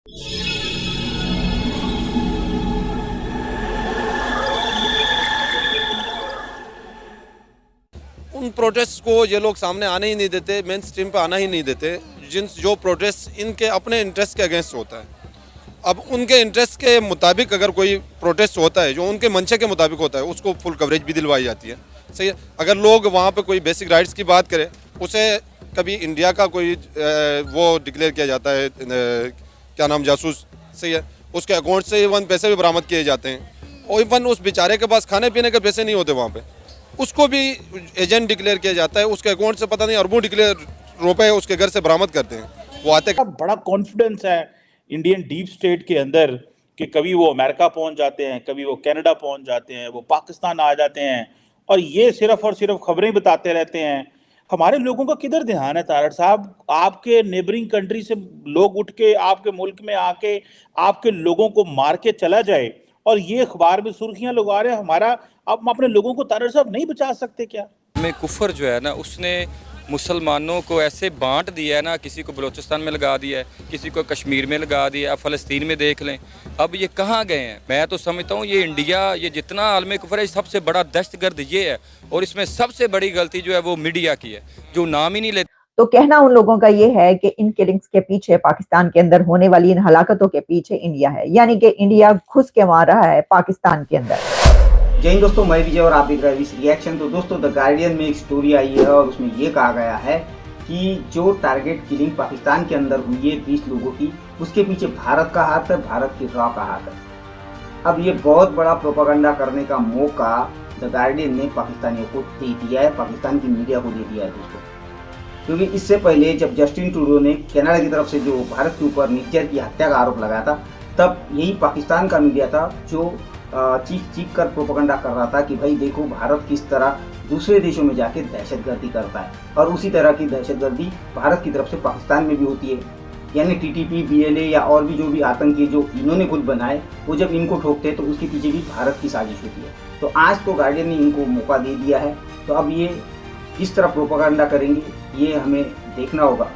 उन प्रोटेस्ट को ये लोग सामने आने ही नहीं देते, मेन स्ट्रीम पे आना ही नहीं देते, जो प्रोटेस्ट इनके अपने इंटरेस्ट के अगेंस्ट होता है। अब उनके इंटरेस्ट के मुताबिक अगर कोई प्रोटेस्ट होता है जो उनके मंशे के मुताबिक होता है, उसको फुल कवरेज भी दिलवाई जाती है। सही है। अगर लोग वहाँ पे कोई बेसिक राइट्स की बात करें, उसे कभी इंडिया का कोई वो डिक्लेयर किया जाता है, क्या नाम, जासूस। सही है। उसके अकाउंट से इवन पैसे भी बरामद किए जाते हैं, और इवन उस बेचारे के पास खाने पीने के पैसे नहीं होते वहाँ पे, उसको भी एजेंट डिक्लेयर किया जाता है। उसके अकाउंट से पता नहीं अरबों रुपए उसके घर से बरामद करते हैं। वो आते बड़ा कॉन्फिडेंस है इंडियन डीप स्टेट के अंदर कि कभी वो अमेरिका पहुंच जाते हैं, कभी वो कनाडा पहुंच जाते हैं, वो पाकिस्तान आ जाते हैं, और ये सिर्फ और सिर्फ खबरें बताते रहते हैं। हमारे लोगों का किधर ध्यान है तारड़ साहब? आपके नेबरिंग कंट्री से लोग उठ के आपके मुल्क में आके आपके लोगों को मार के चला जाए, और ये अखबार में सुर्खियां लगा रहे हैं हमारा। आप अपने लोगों को तारड़ साहब नहीं बचा सकते क्या? में कुफर जो है ना, उसने मुसलमानों को ऐसे बांट दिया है ना, किसी को बलूचिस्तान में लगा दिया है, किसी को कश्मीर में लगा दिया, अब फ़लस्तीन में देख लें। अब ये कहाँ गए हैं? मैं तो समझता हूँ ये इंडिया, ये जितना आलमी कुफर है, सबसे बड़ा दहशतगर्द ये है, और इसमें सबसे बड़ी गलती जो है वो मीडिया की है, जो नाम ही नहीं लेते। तो कहना उन लोगों का ये है कि इन किलिंग्स के पीछे, पाकिस्तान के अंदर होने वाली इन हलाकतों के पीछे इंडिया है, यानी कि इंडिया घुस के मार रहा है पाकिस्तान के अंदर। जय हिंद दोस्तों, मैं विजय और आप देख रहे हैं रिएक्शन। तो दोस्तों, द गार्डियन में एक स्टोरी आई है और उसमें ये कहा गया है कि जो टारगेट किलिंग पाकिस्तान के अंदर हुई है 20 लोगों की, उसके पीछे भारत का हाथ है, भारत के रॉ का हाथ है। अब ये बहुत बड़ा प्रोपेगेंडा करने का मौका द गार्डियन ने पाकिस्तानियों को दे दिया है, पाकिस्तान की मीडिया को दे दिया है दोस्तों। क्योंकि इससे पहले जब जस्टिन ट्रूडो ने कनाडा की तरफ से जो भारत के ऊपर निज्जर की हत्या का आरोप लगाया था, तब यही पाकिस्तान का मीडिया था जो चीख कर प्रोपेगेंडा कर रहा था कि भाई देखो, भारत किस तरह दूसरे देशों में जाके दहशतगर्दी करता है, और उसी तरह की दहशतगर्दी भारत की तरफ से पाकिस्तान में भी होती है। यानी टीटीपी, बीएलए या और भी जो भी आतंकी जो इन्होंने खुद बनाए, वो जब इनको ठोकते हैं तो उसके पीछे भी भारत की साजिश होती है। तो आज तो गार्डियन ने इनको मौका दे दिया है, तो अब ये किस तरह प्रोपेगेंडा करेंगे ये हमें देखना होगा।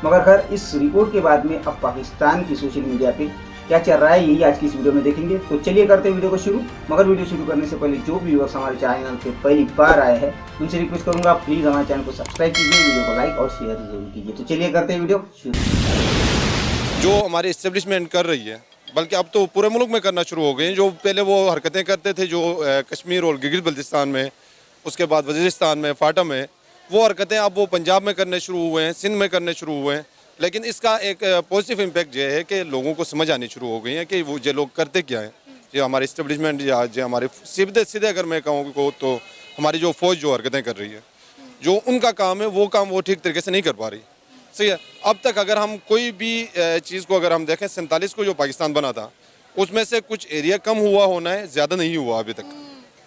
मगर खैर, इस रिपोर्ट के बाद में अब पाकिस्तान की सोशल मीडिया पे क्या चल रहा है, यही आज की इस वीडियो में देखेंगे। तो चलिए करते हैं वीडियो को शुरू। मगर वीडियो शुरू करने से पहले जो व्यूअर्स हमारे चैनल पे पहली बार आए हैं, उनसे रिक्वेस्ट करूंगा प्लीज हमारे चैनल को सब्सक्राइब कीजिए, वीडियो को लाइक और शेयर जरूर कीजिए। तो चलिए करते हैं वीडियो शुरू। जो हमारी इस्टेब्लिशमेंट कर रही है, बल्कि अब तो पूरे मुल्क में करना शुरू हो गए हैं। जो पहले वो हरकतें करते थे, जो कश्मीर और गिलगित बल्तिस्तान में, उसके बाद वजीरिस्तान में, फाटा में, वो हरकतें अब वो पंजाब में करने शुरू हुए हैं, सिंध में करने शुरू हुए हैं। लेकिन इसका एक पॉजिटिव इम्पैक्ट ये है कि लोगों को समझ आनी शुरू हो गई है कि वो ये लोग करते क्या हैं। जो हमारे इस्टेब्लिशमेंट या जो हमारे सीधे अगर मैं कहूँ को, तो हमारी जो फौज जो हरकतें कर रही है, जो उनका काम है, वो काम वो ठीक तरीके से नहीं कर पा रही। सही है। अब तक अगर हम कोई भी चीज़ को अगर हम देखें, 47 को जो पाकिस्तान बना था, उसमें से कुछ एरिया कम हुआ होना है, ज़्यादा नहीं हुआ अभी तक।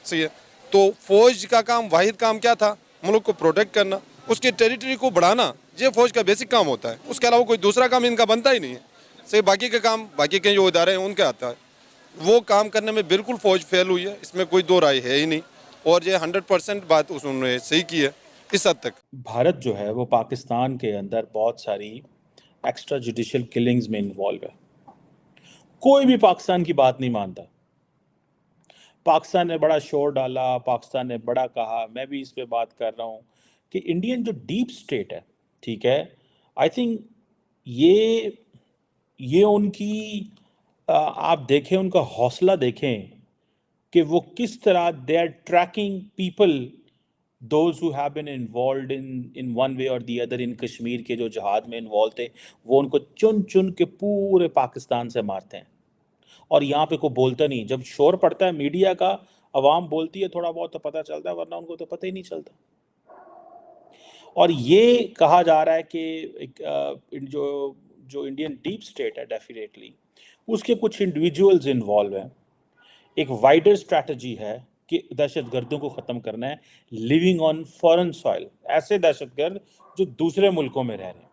सही है। तो फौज का काम, वाहिद काम क्या था? मुल्क को प्रोटेक्ट करना, उसकी टेरिटरी को बढ़ाना, ये फौज का बेसिक काम होता है। उसके अलावा कोई दूसरा काम इनका बनता ही नहीं है। सही, बाकी के काम, बाकी के जो इदारे हैं उनके आता है। वो काम करने में बिल्कुल फौज फेल हुई है, इसमें कोई दो राय है ही नहीं। और ये 100% बात उन्होंने सही की है इस हद तक। भारत जो है वो पाकिस्तान के अंदर बहुत सारी एक्स्ट्रा जुडिशियल किलिंग्स में इन्वॉल्व है। कोई भी पाकिस्तान की बात नहीं मानता। पाकिस्तान ने बड़ा शोर डाला, पाकिस्तान ने बड़ा कहा, मैं भी इस पे बात कर रहा हूँ कि इंडियन जो डीप स्टेट है, ठीक है, आई थिंक ये उनकी आप देखें, उनका हौसला देखें कि वो किस तरह they are tracking people those who have been involved in one way और दी अदर। इन कश्मीर के जो जहाद में इन्वॉल्व थे, वो उनको चुन चुन के पूरे पाकिस्तान से मारते हैं, और यहाँ पे कोई बोलता नहीं। जब शोर पड़ता है मीडिया का, आवाम बोलती है थोड़ा बहुत तो पता चलता है, वरना उनको तो पता ही नहीं चलता। और ये कहा जा रहा है कि जो इंडियन डीप स्टेट है, डेफिनेटली उसके कुछ इंडिविजुअल्स इन्वॉल्व हैं। एक वाइडर स्ट्रैटेजी है कि दहशतगर्दों को ख़त्म करना है, लिविंग ऑन फॉरेन सॉइल, ऐसे दहशतगर्द जो दूसरे मुल्कों में रह रहे हैं।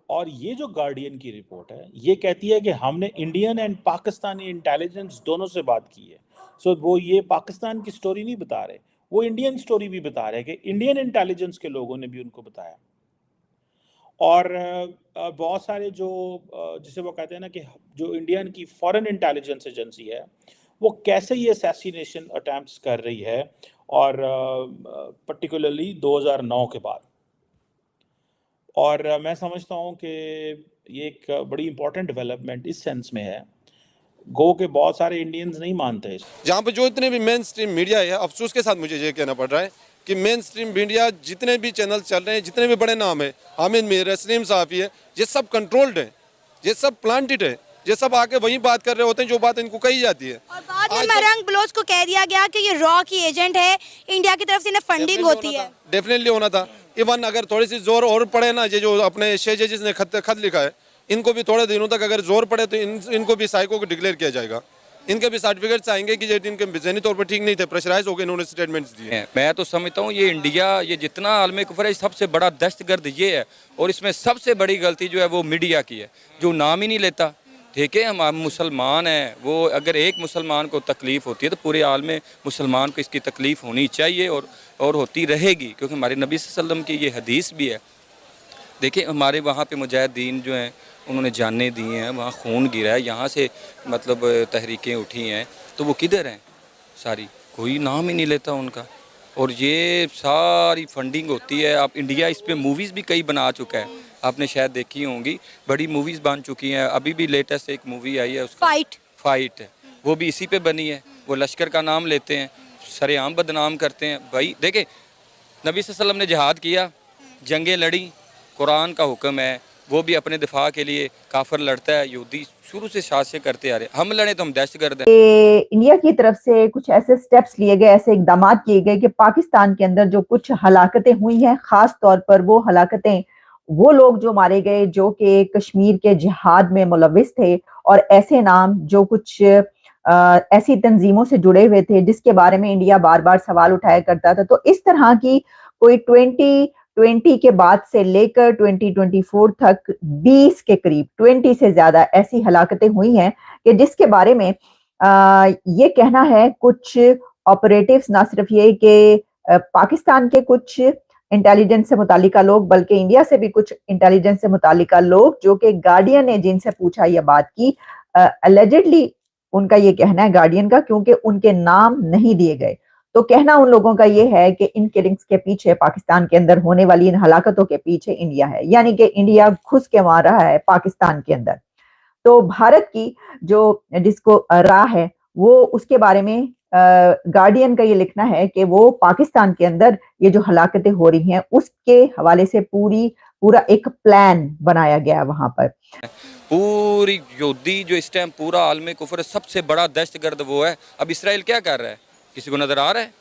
और ये जो गार्डियन की रिपोर्ट है, ये कहती है कि हमने इंडियन एंड पाकिस्तानी इंटेलिजेंस दोनों से बात की है। सो वो ये पाकिस्तान की स्टोरी नहीं बता रहे, वो इंडियन स्टोरी भी बता रहे हैं कि इंडियन इंटेलिजेंस के लोगों ने भी उनको बताया। और बहुत सारे जो जिसे वो कहते हैं ना कि जो इंडियन की फॉरेन इंटेलिजेंस एजेंसी है वो कैसे ये असैसिनेशन अटेम्प्ट्स कर रही है, और पर्टिकुलरली 2009 के बाद। और मैं समझता हूँ कि ये एक बड़ी इंपॉर्टेंट डेवलपमेंट इस सेंस में है, गो के बहुत सारे इंडियंस नहीं मानते इसको। जहाँ पे जो इतने भी मेन स्ट्रीम मीडिया है, अफसोस के साथ मुझे ये कहना पड़ रहा है कि मेन स्ट्रीम मीडिया जितने भी चैनल चल रहे हैं, जितने भी बड़े नाम है, हामिद मीर, रसलीम साफ़ी है, ये सब कंट्रोल्ड है, ये सब प्लांटेड है, ये सब आके वही बात कर रहे होते हैं जो बात इनको कही जाती है। और बाद में मरंग बलोच को कह दिया गया कि ये रॉ की एजेंट है, इंडिया की तरफ से इन्हें फंडिंग होती है। डेफिनेटली होना था। इवन अगर थोड़ी सी जोर और पड़े ना, ये जो अपने शेख जजिस ने खत लिखा है, इनको भी थोड़े दिनों तक अगर जोर पड़े तो इनको भी साइको को डिक्लेयर किया जाएगा। इनके भी सर्टिफिकेट्स आएंगे कि ये इनके ज़हनी तौर पर ठीक नहीं थे, प्रेशराइज हो गए, इन्होंने स्टेटमेंट्स दिए। मैं तो समझता हूँ ये इंडिया, ये जितना आलमी कुफर है, सबसे बड़ा दहशतगर्द ये है। और इसमें सबसे बड़ी गलती जो है वो मीडिया की है, जो नाम ही नहीं लेता। ठीक है, हम मुसलमान हैं, वो अगर एक मुसलमान को तकलीफ़ होती है तो पूरे आलम में मुसलमान को इसकी तकलीफ़ होनी चाहिए और होती रहेगी, क्योंकि हमारे नबी सल्लल्लाहु अलैहि वसल्लम की ये हदीस भी है। देखिए हमारे वहाँ पे मुजाहिदीन जो हैं उन्होंने जानें दी हैं, वहाँ खून गिरा है, यहाँ से मतलब तहरीकें उठी हैं, तो वो किधर हैं सारी? कोई नाम ही नहीं लेता उनका। और ये सारी फंडिंग होती है। आप इंडिया इस पे मूवीज़ भी कई बना चुका है, आपने शायद देखी होंगी, बड़ी मूवीज़ बन चुकी हैं। अभी भी लेटेस्ट एक मूवी आई है उसका फाइट है, वो भी इसी पे बनी है। वो लश्कर का नाम लेते हैं, सरेआम बदनाम करते हैं। भाई देखे, नबी सल्लल्लाहु अलैहि वसल्लम ने जिहाद किया, जंगें लड़ी, कुरान का हुक्म है, वो भी अपने दिफा के लिए काफिर लड़ता है। यहूदी शुरू से शासन करते आ रहे, हम लड़े तो हम दहशतगर्द हैं। इंडिया की तरफ से कुछ ऐसे स्टेप्स लिए गए, ऐसे इकदाम किए गए कि पाकिस्तान के अंदर जो कुछ हलाकतें हुई हैं, खास तौर पर वो हलाकतें, वो लोग जो मारे गए जो कि कश्मीर के जिहाद में मुलविस थे, और ऐसे नाम जो कुछ ऐसी तंजीमों से जुड़े हुए थे जिसके बारे में इंडिया बार बार सवाल उठाया करता था। तो इस तरह की कोई 2020 के बाद से लेकर 2024 तक 20 के करीब, 20 से ज्यादा ऐसी हलाकतें हुई हैं कि जिसके बारे में ये कहना है कुछ ऑपरेटिव्स, ना सिर्फ ये कि पाकिस्तान के कुछ इंटेलिजेंस से मुतालिका लोग, बल्कि इंडिया से भी कुछ इंटेलिजेंस से मुतालिका लोग, जो कि गार्डियन ने जिनसे पूछा यह बात की, अलेजिडली उनका ये कहना है गार्डियन का, क्योंकि उनके नाम नहीं दिए गए, तो कहना उन लोगों का ये है कि इन किलिंग्स के पीछे, पाकिस्तान के अंदर होने वाली इन हलाकतों के पीछे इंडिया है, यानी कि इंडिया घुस के मार रहा है पाकिस्तान के अंदर। तो भारत की जो जिसको राह है, वो उसके बारे में गार्डियन का ये लिखना है कि वो पाकिस्तान के अंदर ये जो हलाकतें हो रही हैं उसके हवाले से पूरा एक प्लान बनाया गया वहां पर। पूरी यहूदी जो इस टाइम पूरा आलमी कुफर सबसे बड़ा दहशतगर्द वो है। अब इसराइल क्या कर रहा है, किसी को नजर आ रहा है?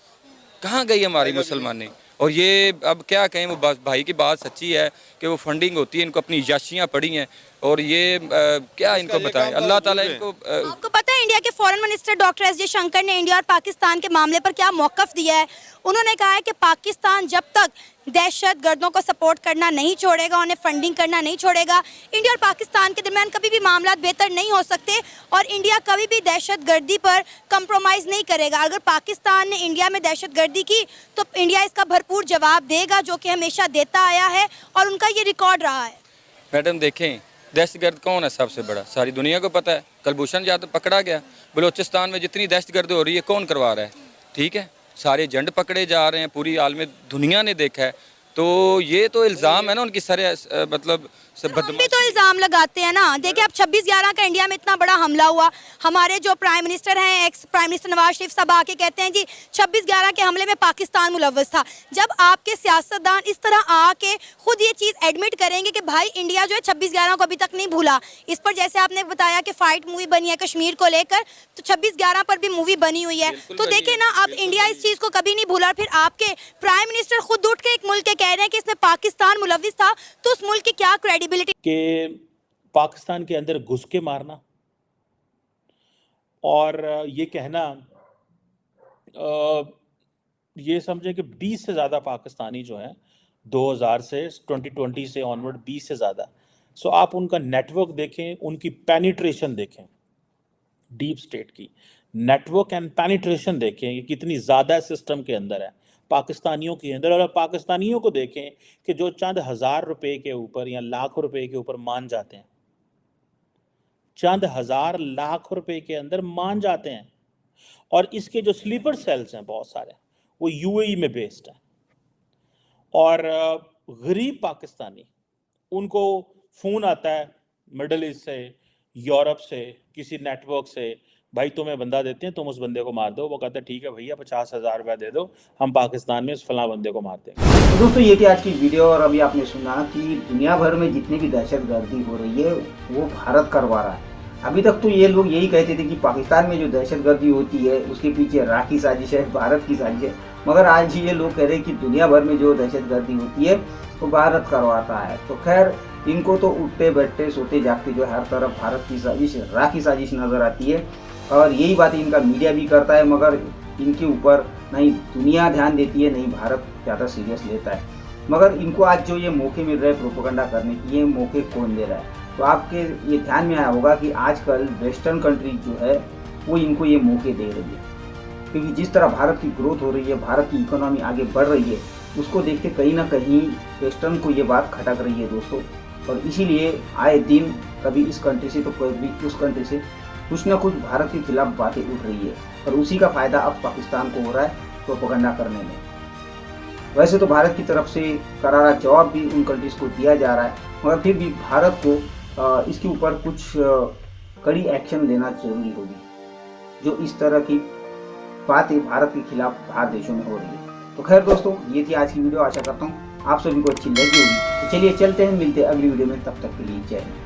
कहाँ गई हमारी मुसलमानी? और ये अब क्या कहें, वो भाई की बात सच्ची है कि वो फंडिंग होती है, इनको अपनी याशियाँ पड़ी हैं, और ये क्या इनको बताएं, अल्लाह ताला इनको। आपको पता है इंडिया के foreign minister doctor S Jaishankar ने इंडिया और पाकिस्तान के मामले पर क्या मौक़िफ़ दिया है? उन्होंने कहा है कि पाकिस्तान जब तक दहशत गर्दों को सपोर्ट करना नहीं छोड़ेगा, उन्हें फंडिंग करना नहीं छोड़ेगा, इंडिया और पाकिस्तान के दरमियान कभी भी मामला बेहतर नहीं हो सकते, और इंडिया कभी भी दहशत गर्दी पर कंप्रोमाइज़ नहीं करेगा। अगर पाकिस्तान ने इंडिया में दहशत गर्दी की तो इंडिया इसका भरपूर जवाब देगा, जो कि हमेशा देता आया है और उनका ये रिकॉर्ड रहा है। मैडम देखें, दहशतगर्द कौन है सबसे बड़ा, सारी दुनिया को पता है। कुलभूषण जाधव पकड़ा गया, बलूचिस्तान में जितनी दहशतगर्दी हो रही है कौन करवा रहा है? ठीक है, सारे एजेंट पकड़े जा रहे हैं, पूरी आलम दुनिया ने देखा है। तो ये तो इल्ज़ाम है ना उनकी सारे मतलब हम भी तो इल्ज़ाम लगाते हैं ना। देखिए अब 26/11 का इंडिया में इतना बड़ा हमला हुआ, हमारे जो प्राइम मिनिस्टर हैं, ex prime minister Nawaz Sharif साहब आके कहते हैं जी 26/11 के हमले में पाकिस्तान मुलव्वस था। जब आपके सियासतदान इस तरह आके खुद ये चीज़ एडमिट करेंगे कि भाई इंडिया जो है 26/11 को अभी तक नहीं भूला, इस पर जैसे आपने बताया कि फाइट मूवी बनी है कश्मीर को लेकर, तो 26/11 पर भी मूवी बनी हुई है। तो देखिए ना, अब इंडिया इस चीज़ को कभी नहीं भूला। फिर आपके प्राइम मिनिस्टर खुद उठ के एक मुल्क के कह रहे हैं कि इसमें पाकिस्तान मुलव्वस था, तो उस मुल्क की क्या क्रेडिबिलिटी? कि पाकिस्तान के अंदर घुस के मारना और ये कहना, ये समझे कि 20 से ज़्यादा पाकिस्तानी जो हैं 2000 से 2020 से ऑनवर्ड 20 से ज़्यादा। सो आप उनका नेटवर्क देखें, उनकी पेनिट्रेशन देखें, डीप स्टेट की नेटवर्क एंड पेनिट्रेशन देखें कि कितनी ज़्यादा सिस्टम के अंदर है। पाकिस्तानियों के अंदर। और पाकिस्तानियों को देखें कि जो चंद हजार रुपए के ऊपर या लाख रुपए के ऊपर मान जाते हैं, चंद हजार लाख रुपए के अंदर मान जाते हैं। और इसके जो स्लीपर सेल्स हैं बहुत सारे, वो यूएई में बेस्ड हैं। और गरीब पाकिस्तानी, उनको फ़ोन आता है मिडल ईस्ट से, यूरोप से, किसी नेटवर्क से, भाई तुम्हें बंदा देते हैं, तुम उस बंदे को मार दो। वो कहता है ठीक है भैया 50,000 रुपया दे दो, हम पाकिस्तान में उस फलां बंदे को मार देंगे। तो दोस्तों ये थी आज की वीडियो। और अभी आपने सुना कि दुनिया भर में जितनी भी दहशतगर्दी हो रही है वो भारत करवा रहा है। अभी तक तो ये लोग यही कहते थे कि पाकिस्तान में जो दहशतगर्दी होती है उसके पीछे इराक की साजिश है, भारत की साजिश है। मगर आज ये लोग कह रहे हैं कि दुनिया भर में जो दहशतगर्दी होती है वो भारत करवाता है। तो खैर इनको तो उठते बैठते सोते जागते जो हर तरफ भारत की साजिश, इराक की साजिश नजर आती है। और यही बात इनका मीडिया भी करता है, मगर इनके ऊपर नहीं दुनिया ध्यान देती है, नहीं भारत ज़्यादा सीरियस लेता है। मगर इनको आज जो ये मौके मिल रहे हैं प्रोपेगेंडा करने की, ये मौके कौन दे रहा है? तो आपके ये ध्यान में आया होगा कि आजकल वेस्टर्न कंट्रीज जो है वो इनको ये मौके दे रही है। क्योंकि जिस तरह भारत की ग्रोथ हो रही है, भारत की इकोनॉमी आगे बढ़ रही है, उसको देख के कहीं ना कहीं वेस्टर्न को ये बात खटक रही है दोस्तों। और इसीलिए आए दिन कभी इस कंट्री से तो कभी उस कंट्री से कुछ ना कुछ भारत के खिलाफ बातें उठ रही है। और उसी का फायदा अब पाकिस्तान को हो रहा है प्रोपेगेंडा करने में। वैसे तो भारत की तरफ से करारा जवाब भी उन कंट्रीज को दिया जा रहा है, मगर फिर भी भारत को इसके ऊपर कुछ कड़ी एक्शन लेना जरूरी होगी, जो इस तरह की बातें भारत के खिलाफ बाहर देशों में हो रही है। तो खैर दोस्तों ये थी आज की वीडियो। आशा करता हूँ आप सभी को अच्छी लगी होगी। तो चलिए चलते हैं, मिलते हैं अगली वीडियो में, तब तक के लिए जय हिंद।